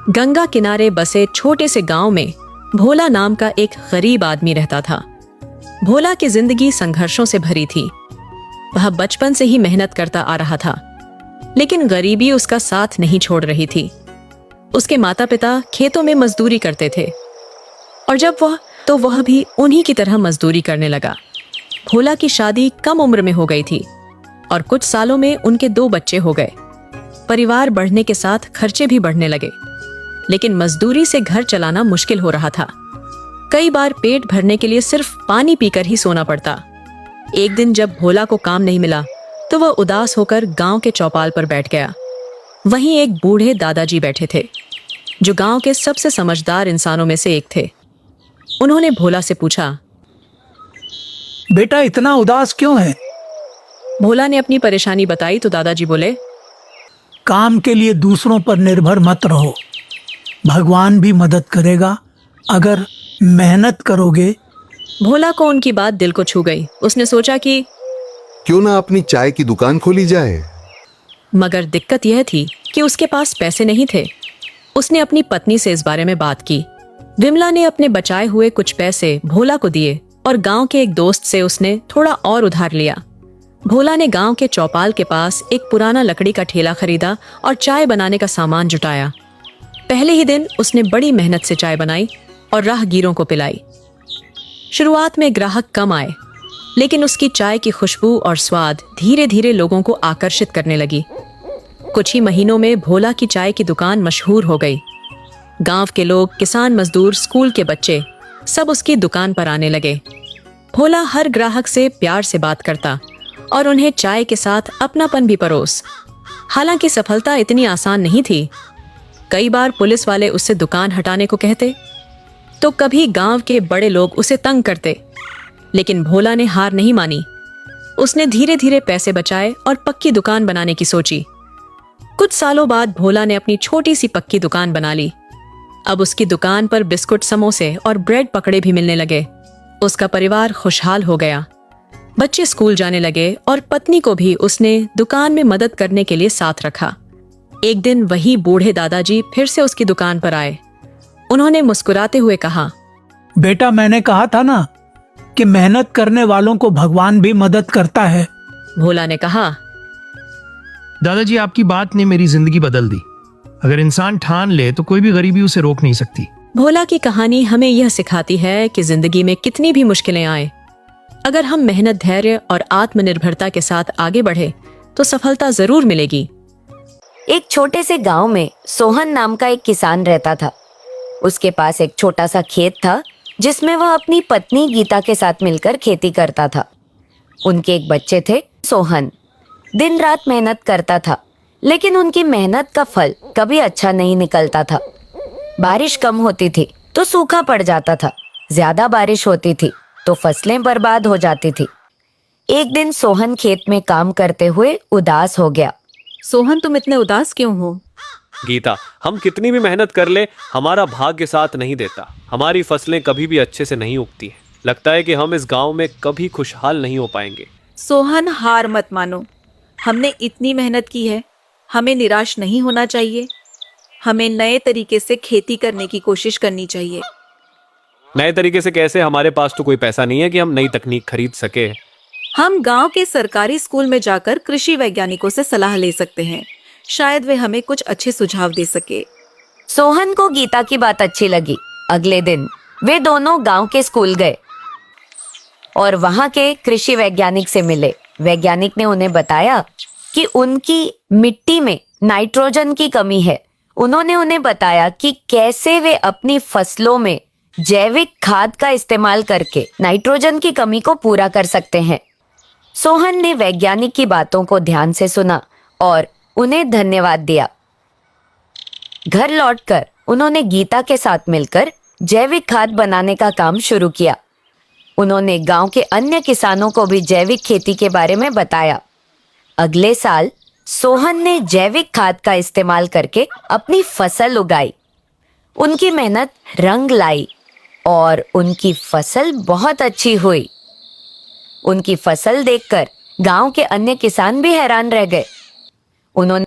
गंगा किनारे बसे छोटे से गांव में भोला नाम का एक गरीब आदमी रहता था। भोला की जिंदगी संघर्षों से भरी थी। वह बचपन से ही मेहनत करता आ रहा था, लेकिन गरीबी उसका साथ नहीं छोड़ रही थी। उसके माता पिता खेतों में मजदूरी करते थे और जब वह भी उन्हीं की तरह मजदूरी करने लगा। भोला की शादी कम उम्र में हो गई थी और कुछ सालों में उनके 2 बच्चे हो गए। परिवार बढ़ने के साथ खर्चे भी बढ़ने लगे, लेकिन मजदूरी से घर चलाना मुश्किल हो रहा था। कई बार पेट भरने के लिए सिर्फ पानी पीकर ही सोना पड़ता। एक दिन जब भोला को काम नहीं मिला तो वह उदास होकर गांव के चौपाल पर बैठ गया। वहीं एक बूढ़े दादाजी बैठे थे, जो गांव के सबसे समझदार इंसानों में से एक थे। उन्होंने भोला से पूछा, बेटा इतना उदास क्यों है? भोला ने अपनी परेशानी बताई तो दादाजी बोले, काम के लिए दूसरों पर निर्भर मत रहो, भगवान भी मदद करेगा अगर मेहनत करोगे। भोला को उनकी बात दिल को छू गई। उसने सोचा कि क्यों ना अपनी चाय की दुकान खोली जाए। मगर दिक्कत यह थी कि उसके पास पैसे नहीं थे। उसने अपनी पत्नी से इस बारे में बात की। विमला ने अपने बचाए हुए कुछ पैसे भोला को दिए और गांव के एक दोस्त से उसने थोड़ा और उधार लिया। भोला ने गांव के चौपाल के पास एक पुराना लकड़ी का ठेला खरीदा और चाय बनाने का सामान जुटाया। पहले ही दिन उसने बड़ी मेहनत से चाय बनाई और राहगीरों को पिलाई। शुरुआत में ग्राहक कम आए, लेकिन उसकी चाय की खुशबू और स्वाद धीरे धीरे लोगों को आकर्षित करने लगी। कुछ ही महीनों में भोला की चाय की दुकान मशहूर हो गई। गांव के लोग, किसान मजदूर, स्कूल के बच्चे सब उसकी दुकान पर आने लगे। भोला हर ग्राहक से प्यार से बात करता और उन्हें चाय के साथ अपनापन भी परोस। हालांकि सफलता इतनी आसान नहीं थी। कई बार पुलिस वाले उससे दुकान हटाने को कहते, तो कभी गांव के बड़े लोग उसे तंग करते, लेकिन भोला ने हार नहीं मानी। उसने धीरे धीरे पैसे बचाए और पक्की दुकान बनाने की सोची। कुछ सालों बाद भोला ने अपनी छोटी सी पक्की दुकान बना ली। अब उसकी दुकान पर बिस्कुट, समोसे और ब्रेड पकड़े भी मिलने लगे। उसका परिवार खुशहाल हो गया। बच्चे स्कूल जाने लगे और पत्नी को भी उसने दुकान में मदद करने के लिए साथ रखा। एक दिन वही बूढ़े दादाजी फिर से उसकी दुकान पर आए। उन्होंने मुस्कुराते हुए कहा, बेटा मैंने कहा था ना कि मेहनत करने वालों को भगवान भी मदद करता है। भोला ने कहा, दादाजी आपकी बात ने मेरी जिंदगी बदल दी। अगर इंसान ठान ले तो कोई भी गरीबी उसे रोक नहीं सकती। भोला की कहानी हमें यह सिखाती है कि जिंदगी में कितनी भी मुश्किलें आए, अगर हम मेहनत, धैर्य और आत्मनिर्भरता के साथ आगे बढ़े तो सफलता जरूर मिलेगी। एक छोटे से गांव में सोहन नाम का एक किसान रहता था। उसके पास एक छोटा सा खेत था जिसमें वह अपनी पत्नी गीता के साथ मिलकर खेती करता था। उनके एक बच्चे थे, सोहन। दिन रात मेहनत करता था, लेकिन उनकी मेहनत का फल कभी अच्छा नहीं निकलता था। बारिश कम होती थी तो सूखा पड़ जाता था, ज्यादा बारिश होती थी तो फसलें बर्बाद हो जाती थी। एक दिन सोहन खेत में काम करते हुए उदास हो गया। सोहन, तुम इतने उदास क्यों हो? गीता, हम कितनी भी मेहनत कर ले, हमारा भाग्य साथ नहीं देता। हमारी फसलें कभी भी अच्छे से नहीं उगती हैं। लगता है कि हम इस गांव में कभी खुशहाल नहीं हो पाएंगे। सोहन, हार मत मानो। हमने इतनी मेहनत की है, हमें निराश नहीं होना चाहिए। हमें नए तरीके से खेती करने की कोशिश करनी चाहिए। नए तरीके से कैसे? हमारे पास तो कोई पैसा नहीं है कि हम नई तकनीक खरीद सके। हम गांव के सरकारी स्कूल में जाकर कृषि वैज्ञानिकों से सलाह ले सकते हैं। शायद वे हमें कुछ अच्छे सुझाव दे सके। सोहन को गीता की बात अच्छी लगी। अगले दिन वे दोनों गांव के स्कूल गए और वहां के कृषि वैज्ञानिक से मिले। वैज्ञानिक ने उन्हें बताया कि उनकी मिट्टी में नाइट्रोजन की कमी है। उन्होंने उन्हें बताया कि कैसे वे अपनी फसलों में जैविक खाद का इस्तेमाल करके नाइट्रोजन की कमी को पूरा कर सकते हैं। सोहन ने वैज्ञानिक की बातों को ध्यान से सुना और उन्हें धन्यवाद दिया। घर लौटकर उन्होंने गीता के साथ मिलकर जैविक खाद बनाने का काम शुरू किया। उन्होंने गांव के अन्य किसानों को भी जैविक खेती के बारे में बताया। अगले साल सोहन ने जैविक खाद का इस्तेमाल करके अपनी फसल उगाई। उनकी मेहनत रंग लाई और उनकी फसल बहुत अच्छी हुई। उनकी फसल देखकर गांव के अन्य किसान भी हैरान रह गए। उन्होंने